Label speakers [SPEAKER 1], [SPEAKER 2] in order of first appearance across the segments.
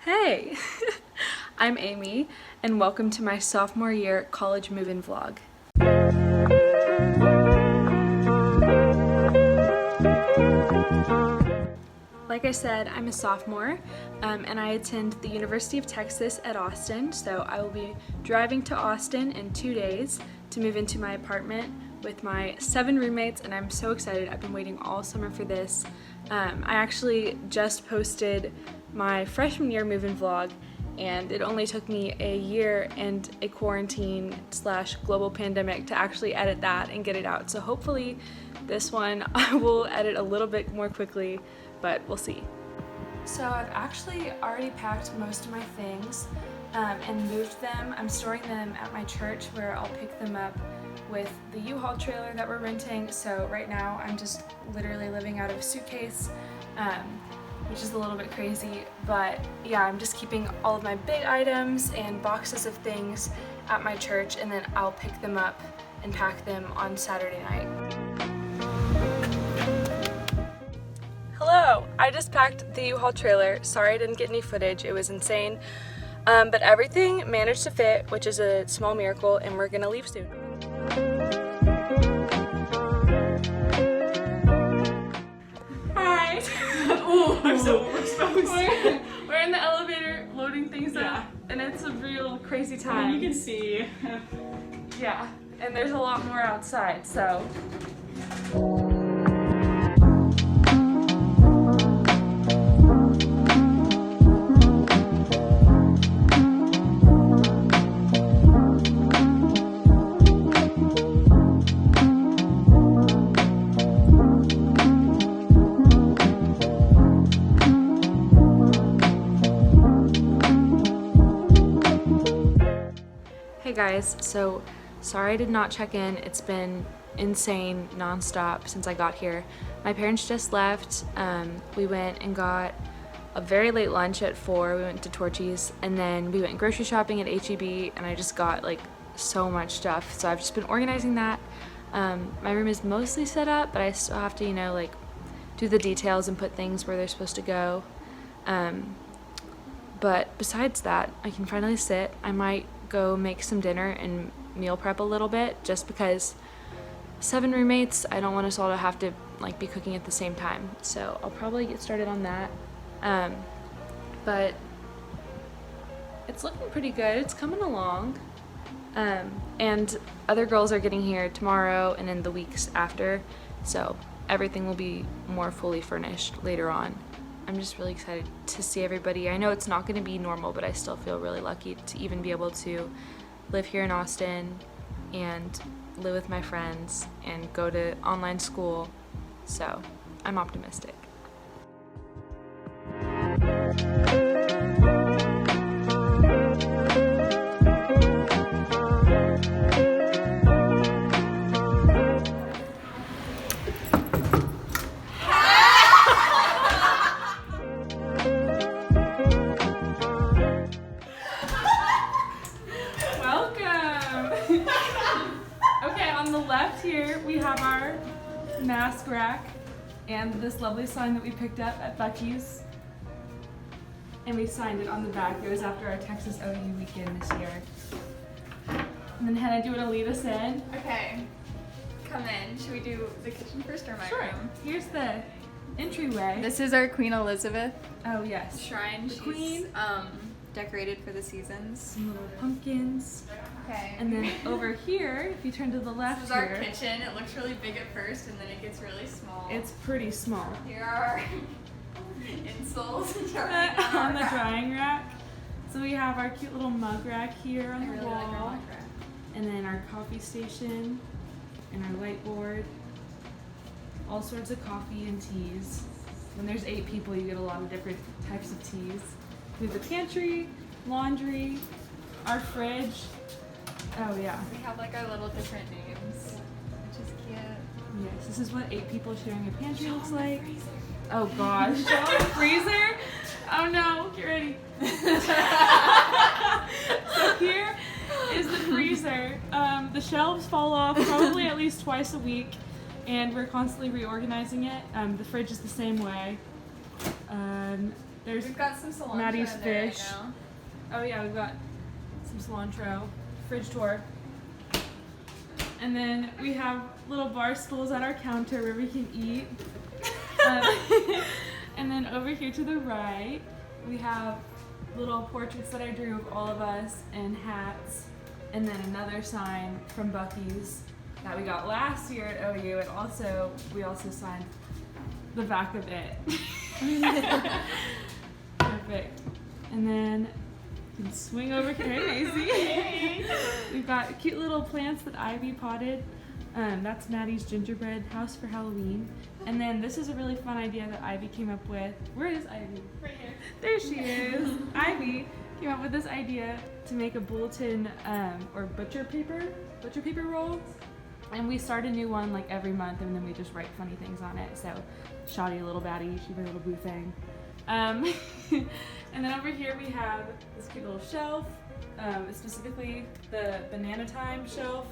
[SPEAKER 1] Hey! I'm Amy, and welcome to my sophomore year college move-in vlog. Like I said, I'm a sophomore, and I attend the University of Texas at Austin, so I will be driving to Austin in 2 days to move into my apartment with my 7 roommates, and I'm so excited. I've been waiting all summer for this. I actually just posted my freshman year move-in vlog, and it only took me a year and a quarantine / global pandemic to actually edit that and get it out. So hopefully this one I will edit a little bit more quickly, but we'll see. So I've actually already packed most of my things and moved them. I'm storing them at my church where I'll pick them up with the U-Haul trailer that we're renting. So right now I'm just literally living out of a suitcase, which is a little bit crazy, but yeah, I'm just keeping all of my big items and boxes of things at my church, and then I'll pick them up and pack them on Saturday night. Hello! I just packed the U-Haul trailer. Sorry I didn't get any footage, it was insane. But everything managed to fit, which is a small miracle, and we're gonna leave soon. Hi!
[SPEAKER 2] Oh, I'm so overexposed.
[SPEAKER 1] We're in the elevator loading things up, and it's a real crazy time.
[SPEAKER 2] You can see.
[SPEAKER 1] Yeah, and there's a lot more outside, so. Hey guys, so sorry I did not check in. It's been insane nonstop since I got here. My parents just left. We went and got a very late lunch at 4. We went to Torchy's, and then we went grocery shopping at H-E-B, and I just got like so much stuff. So I've just been organizing that. My room is mostly set up, but I still have to, like do the details and put things where they're supposed to go. But besides that, I can finally sit. I might go make some dinner and meal prep a little bit, just because 7 roommates, I don't want us all to have to be cooking at the same time. So I'll probably get started on that. But it's looking pretty good. It's coming along. And other girls are getting here tomorrow and in the weeks after, so everything will be more fully furnished later on. I'm just really excited to see everybody. I know it's not going to be normal, but I still feel really lucky to even be able to live here in Austin and live with my friends and go to online school. So I'm optimistic. On the left here, we have our mask rack and this lovely sign that we picked up at Buc-ee's. And we signed it on the back. It was after our Texas OU weekend this year. And then Hannah, do you want to lead us in?
[SPEAKER 3] Okay, come in. Should we do the kitchen first or my room?
[SPEAKER 1] Here's the entryway.
[SPEAKER 3] This is our Queen Elizabeth
[SPEAKER 1] The
[SPEAKER 3] shrine. She's
[SPEAKER 1] Queen.
[SPEAKER 3] Decorated for the seasons.
[SPEAKER 1] Some little pumpkins.
[SPEAKER 3] Okay.
[SPEAKER 1] And then over here, if you turn to the left
[SPEAKER 3] this is our kitchen. It looks really big at first and then it gets really small.
[SPEAKER 1] It's pretty small.
[SPEAKER 3] Here are our insoles
[SPEAKER 1] on the drying rack. So we have our cute little mug rack here on the wall.
[SPEAKER 3] Like our mug rack.
[SPEAKER 1] And then our coffee station and our light board. All sorts of coffee and teas. When there's 8 people, you get a lot of different types of teas. We have the pantry, laundry, our fridge. Oh yeah.
[SPEAKER 3] We have like our little different names, which is cute.
[SPEAKER 1] Yes, this is what 8 people sharing a pantry looks like. Oh gosh. Show the freezer? Oh no, get ready. So here is the freezer. The shelves fall off probably at least twice a week, and we're constantly reorganizing it. The fridge is the same way. There's
[SPEAKER 3] We've got some cilantro
[SPEAKER 1] Maddie's
[SPEAKER 3] in there right
[SPEAKER 1] fish.
[SPEAKER 3] now.
[SPEAKER 1] Oh yeah, we've got some cilantro. Fridge tour. And then we have little bar stools at our counter where we can eat. And then over here to the right, we have little portraits that I drew of all of us and hats. And then another sign from Buc-ee's that we got last year at OU. And also, we also signed the back of it. Perfect. And then you can swing over here. Hey, Maisie. We've got cute little plants that Ivy potted. That's Maddie's gingerbread house for Halloween. And then this is a really fun idea that Ivy came up with. Where is Ivy?
[SPEAKER 2] Right here.
[SPEAKER 1] There she is. Ivy came up with this idea to make a bulletin or butcher paper roll. And we start a new one like every month, and then we just write funny things on it. So, Shoddy, a little baddie, she's a little boo thing. And then over here we have this cute little shelf, specifically the banana time shelf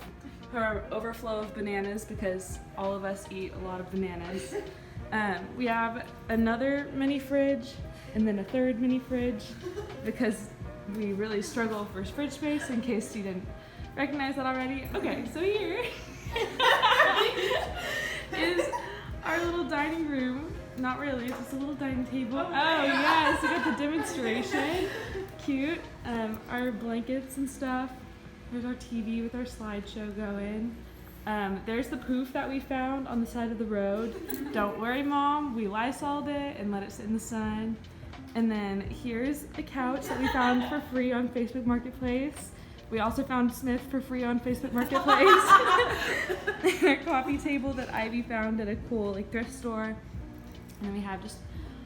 [SPEAKER 1] for our overflow of bananas because all of us eat a lot of bananas. We have another mini fridge and then a third mini fridge because we really struggle for fridge space in case you didn't recognize that already. Okay, so here is our little dining room. Not really, it's just a little dining table. Oh yes, we got the demonstration. Cute. Our blankets and stuff. There's our TV with our slideshow going. There's the poof that we found on the side of the road. Don't worry, Mom, we Lysoled it and let it sit in the sun. And then here's a couch that we found for free on Facebook Marketplace. We also found Smith for free on Facebook Marketplace. A coffee table that Ivy found at a cool thrift store. And then we have just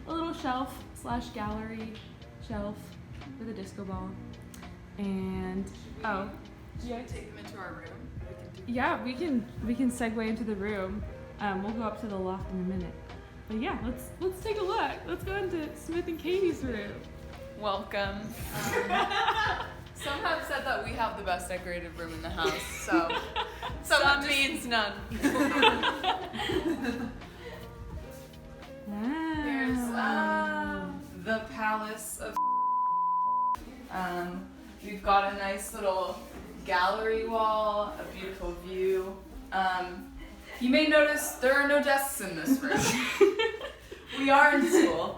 [SPEAKER 1] a little shelf / gallery shelf with a disco ball. And
[SPEAKER 2] Should we take them into our room?
[SPEAKER 1] yeah, we can segue into the room. We'll go up to the loft in a minute. But yeah, let's take a look. Let's go into Smith and Katie's room.
[SPEAKER 2] Welcome. Some have said that we have the best decorated room in the house, so some means none. Here's the palace of. We've got a nice little gallery wall, a beautiful view. You may notice there are no desks in this room. We are in school.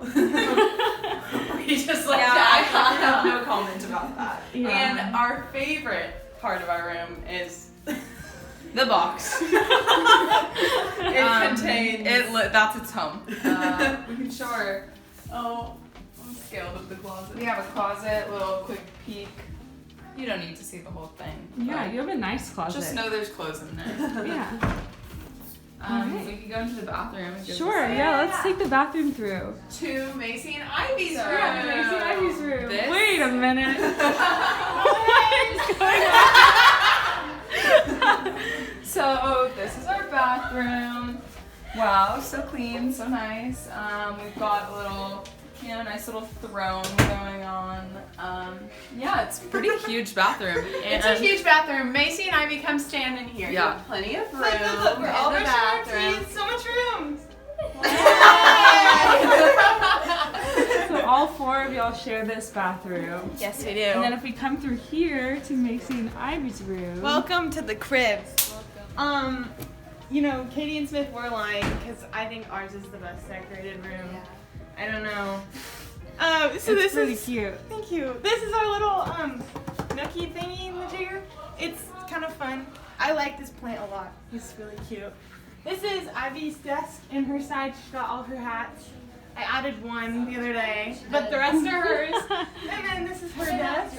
[SPEAKER 2] We just like that.
[SPEAKER 4] I have no comment about that.
[SPEAKER 1] Yeah.
[SPEAKER 2] And our favorite part of our room is the box. It contains. That's its home. We can show her. Oh, I'm scaled up the closet. We have a closet, little quick peek. You don't need to see the whole thing.
[SPEAKER 1] Yeah, you have a nice closet.
[SPEAKER 2] Just know there's clothes in there.
[SPEAKER 1] Yeah. Alright.
[SPEAKER 2] We can go into the bathroom. And
[SPEAKER 1] Sure, yeah, let's take the bathroom through.
[SPEAKER 2] To Macy and Ivy's room.
[SPEAKER 1] Yeah, Macy and Ivy's room.
[SPEAKER 2] This?
[SPEAKER 1] Wait a minute.
[SPEAKER 2] So this is our bathroom. Wow, so clean, so nice. We've got a little, nice little throne going on. Yeah, it's a pretty huge bathroom.
[SPEAKER 4] It's a huge bathroom. Macy and Ivy come stand in here.
[SPEAKER 2] Yeah.
[SPEAKER 4] You have plenty of room.
[SPEAKER 2] Look, we're all
[SPEAKER 4] in the
[SPEAKER 2] brushing our
[SPEAKER 4] bathroom.
[SPEAKER 2] teeth.
[SPEAKER 4] So much room.
[SPEAKER 1] So all four of y'all share this bathroom.
[SPEAKER 4] Yes, we do.
[SPEAKER 1] And then if we come through here to Macy and Ivy's room.
[SPEAKER 4] Welcome to the cribs. You know, Katie and Smith were lying because I think ours is the best decorated room. I don't know. So
[SPEAKER 1] it's
[SPEAKER 4] this
[SPEAKER 1] really
[SPEAKER 4] is
[SPEAKER 1] cute.
[SPEAKER 4] Thank you. This is our little nookie thingy in the jigger. It's kind of fun. I like this plant a lot. It's really cute. This is Ivy's desk and her side. She's got all her hats. I added one the other day, but the rest are hers. And then this is her desk.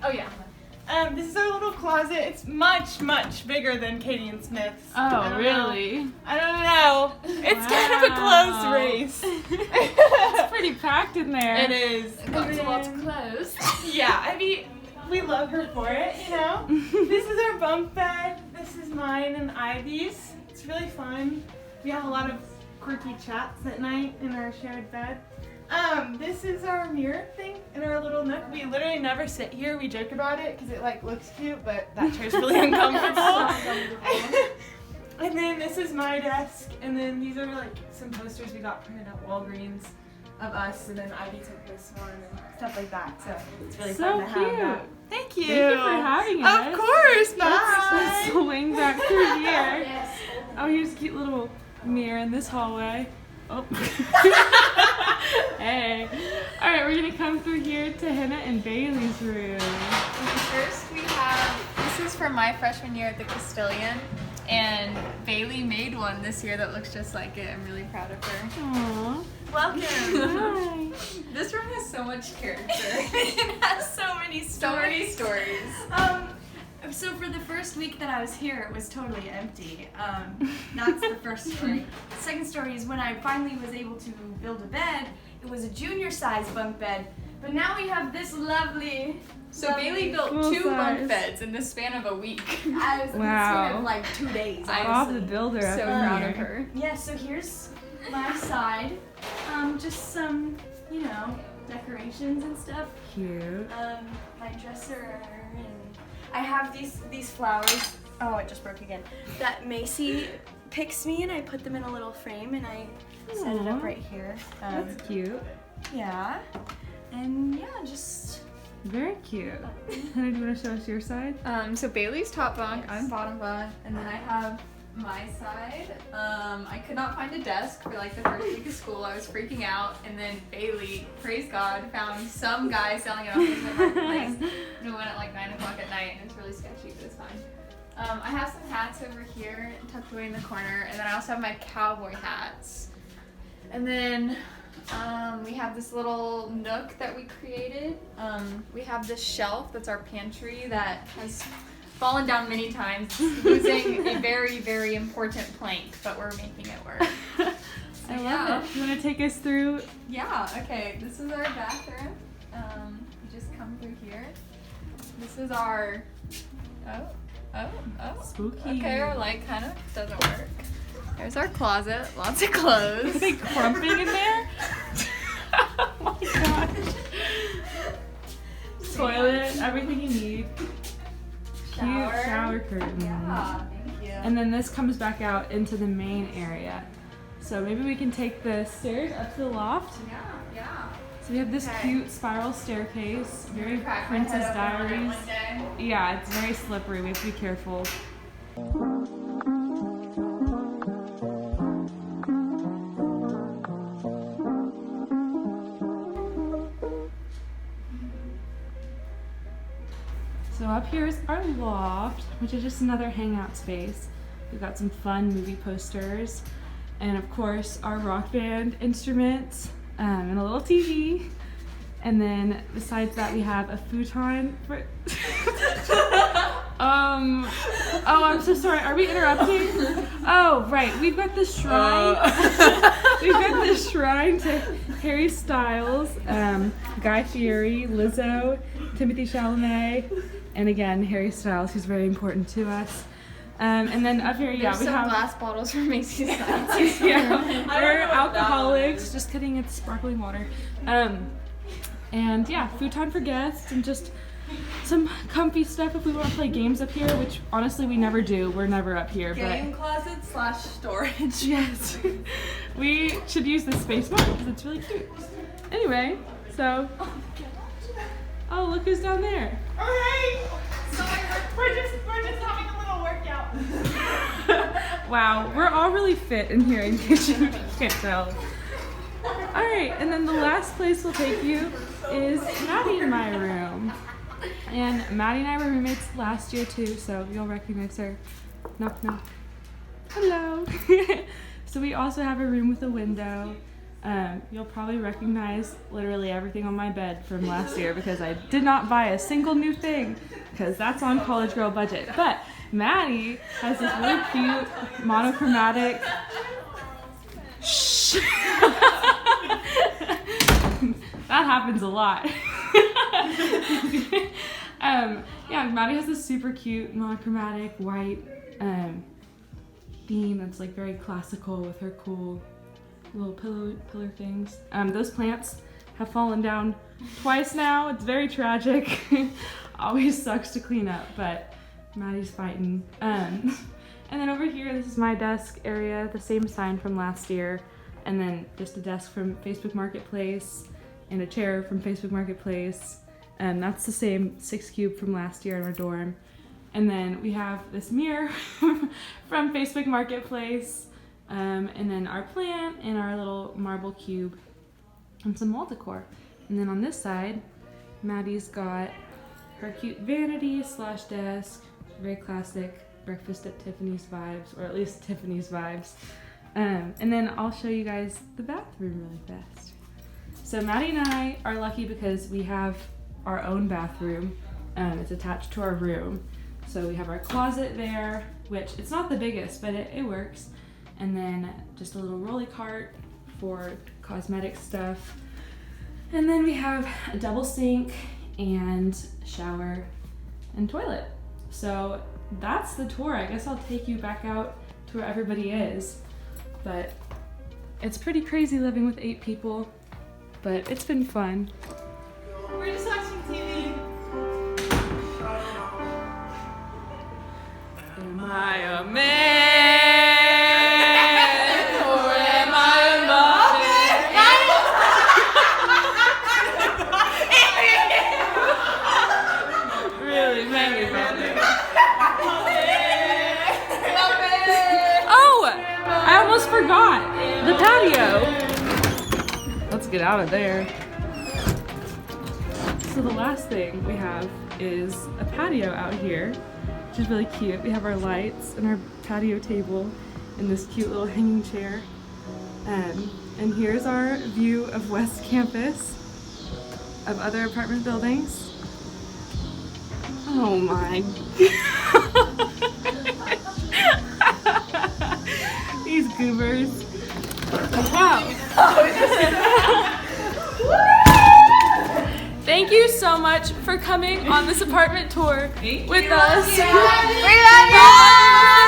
[SPEAKER 4] Oh yeah. This is our little closet. It's much, much bigger than Katie and Smith's. I
[SPEAKER 1] Oh,
[SPEAKER 4] don't
[SPEAKER 1] really?
[SPEAKER 4] know. I don't know. It's kind of a close race.
[SPEAKER 1] It's pretty packed in there.
[SPEAKER 4] It is.
[SPEAKER 3] Got lots of clothes.
[SPEAKER 4] Yeah, I mean, we love her for it, you know? This is our bunk bed. This is mine and Ivy's. It's really fun. We have a lot of quirky chats at night in our shared bed. This is our mirror thing in our little nook. We literally never sit here. We joke about it because it looks cute, but that chair's really uncomfortable. And then this is my desk, and then these are some posters we got printed at Walgreens. of us, and then Ivy took this one and stuff like that. So it's really
[SPEAKER 1] So
[SPEAKER 4] fun to have
[SPEAKER 1] cute.
[SPEAKER 4] that. Thank you.
[SPEAKER 1] Thank you for having us.
[SPEAKER 4] Of course. Bye.
[SPEAKER 1] Let's swing back through here.
[SPEAKER 3] Yes.
[SPEAKER 1] Oh, here's a cute little mirror in this hallway. Oh. Hey. All right, we're gonna come through here to Hannah and Bailey's room.
[SPEAKER 3] First we have, this is from my freshman year at the Castilian, and Bailey made one this year that looks just like it. I'm really proud of her.
[SPEAKER 1] Aww.
[SPEAKER 3] Welcome.
[SPEAKER 1] Hi.
[SPEAKER 3] This room has so much character. It has so many stories.
[SPEAKER 5] So for the first week that I was here, it was totally empty. That's the first story. The second story is when I finally was able to build a bed. It was a junior size bunk bed, but now we have this lovely.
[SPEAKER 3] So Bailey built
[SPEAKER 1] Full
[SPEAKER 3] 2 bunk
[SPEAKER 1] size.
[SPEAKER 3] beds in the span of a week.
[SPEAKER 5] I was in the
[SPEAKER 1] Wow.
[SPEAKER 5] span of like 2 days.
[SPEAKER 3] I'm
[SPEAKER 1] Bob
[SPEAKER 5] honestly.
[SPEAKER 1] the Builder
[SPEAKER 3] So
[SPEAKER 1] up in
[SPEAKER 3] proud
[SPEAKER 1] here.
[SPEAKER 3] of her.
[SPEAKER 5] Yeah, so here's my side. Just some, decorations and stuff.
[SPEAKER 1] Cute.
[SPEAKER 5] My dresser, and I have these flowers. Oh, it just broke again. That Macy picks me, and I put them in a little frame, and I set it
[SPEAKER 1] Aw.
[SPEAKER 5] up right here.
[SPEAKER 1] That's cute.
[SPEAKER 5] Yeah, and yeah, just
[SPEAKER 1] Very cute. Hannah, do you want to show us your side?
[SPEAKER 3] So Bailey's top bunk,
[SPEAKER 5] Yes.
[SPEAKER 3] I'm bottom bunk, and then I have my side. I could not find a desk for like the first week of school. I was freaking out, and then Bailey, praise God, found some guy selling it off his marketplace. And we went at like 9 o'clock at night, and it's really sketchy, but it's fine. I have some hats over here tucked away in the corner, and then I also have my cowboy hats. And then we have this little nook that we created. We have this shelf that's our pantry that has fallen down many times, losing a very, very important plank, but we're making it work.
[SPEAKER 1] I love
[SPEAKER 3] yeah.
[SPEAKER 1] it. You want to take us through?
[SPEAKER 3] Yeah, okay, this is our bathroom. You just come through here. This is our, oh.
[SPEAKER 1] Spooky.
[SPEAKER 3] Okay, our light kind of doesn't work. There's our closet, lots of clothes.
[SPEAKER 1] Is it crumping in there? Oh my gosh. Toilet, everything you need.
[SPEAKER 3] Shower.
[SPEAKER 1] Cute shower curtain.
[SPEAKER 3] Yeah, thank you.
[SPEAKER 1] And then this comes back out into the main area. So maybe we can take the stairs up to the loft.
[SPEAKER 3] Yeah.
[SPEAKER 1] So we have this
[SPEAKER 3] Okay.
[SPEAKER 1] cute spiral staircase, very
[SPEAKER 3] Crack my
[SPEAKER 1] Princess
[SPEAKER 3] head open on it
[SPEAKER 1] Diaries.
[SPEAKER 3] one day.
[SPEAKER 1] Yeah, it's very slippery. We have to be careful. So up here is our loft, which is just another hangout space. We've got some fun movie posters, and of course our rock band instruments, and a little TV. And then besides that, we have a futon for. Oh, I'm so sorry. Are we interrupting? Oh, right. We've got the shrine. We've got the shrine to Harry Styles, Guy Fieri, Lizzo, Timothy Chalamet, and again Harry Styles, who's very important to us. And then up here, yeah,
[SPEAKER 3] There's
[SPEAKER 1] we
[SPEAKER 3] some
[SPEAKER 1] have.
[SPEAKER 3] glass bottles from Macy's Science.
[SPEAKER 1] Yeah,
[SPEAKER 2] I don't
[SPEAKER 1] we're
[SPEAKER 2] know what that
[SPEAKER 1] alcoholics, just kidding, it's sparkling water. And yeah, futon for guests and just some comfy stuff if we want to play games up here, which honestly we never do. We're never up here,
[SPEAKER 2] Game closet / storage.
[SPEAKER 1] but yes, we should use this space more because it's really cute. Anyway, so, oh, look who's down there.
[SPEAKER 4] Alright. Sorry, we're just having a little workout.
[SPEAKER 1] Wow, we're all really fit in here in case you can't tell. Alright, and then the last place we'll take you is Maddie and my room. And Maddie and I were roommates last year too, so you'll recognize her. Knock, knock. Hello. So we also have a room with a window. You'll probably recognize literally everything on my bed from last year because I did not buy a single new thing because that's on college girl budget. But Maddie has this really cute monochromatic. Shh. That happens a lot. Yeah, Maddie has this super cute monochromatic white theme that's like very classical with her cool little pillar things. Those plants have fallen down twice now. It's very tragic. Always sucks to clean up, but Maddie's fighting. And then over here, this is my desk area, the same sign from last year. and then just a desk from Facebook Marketplace and a chair from Facebook Marketplace. And that's the same 6 cube from last year in our dorm. And then we have this mirror from Facebook Marketplace, and then our plant and our little marble cube and some wall decor. And then on this side, Maddie's got her cute vanity / desk, very classic breakfast at Tiffany's vibes, or at least Tiffany's vibes. And then I'll show you guys the bathroom really fast. So Maddie and I are lucky because we have our own bathroom. It's attached to our room. So we have our closet there, which it's not the biggest, but it works. And then just a little rolly cart for cosmetic stuff. And then we have a double sink and shower and toilet. So that's the tour. I guess I'll take you back out to where everybody is. But it's pretty crazy living with 8 people, but it's been fun.
[SPEAKER 4] We're just watching TV.
[SPEAKER 1] Am I a man or am I a muppet? Really, maybe muppet. Oh, I almost forgot the patio. Let's get out of there. So the last thing we have is a patio out here, which is really cute. We have our lights and our patio table and this cute little hanging chair. And here's our view of West Campus, of other apartment buildings. Oh my. These goobers. Wow. Thank you so much for coming on this apartment tour with us.
[SPEAKER 2] We love you.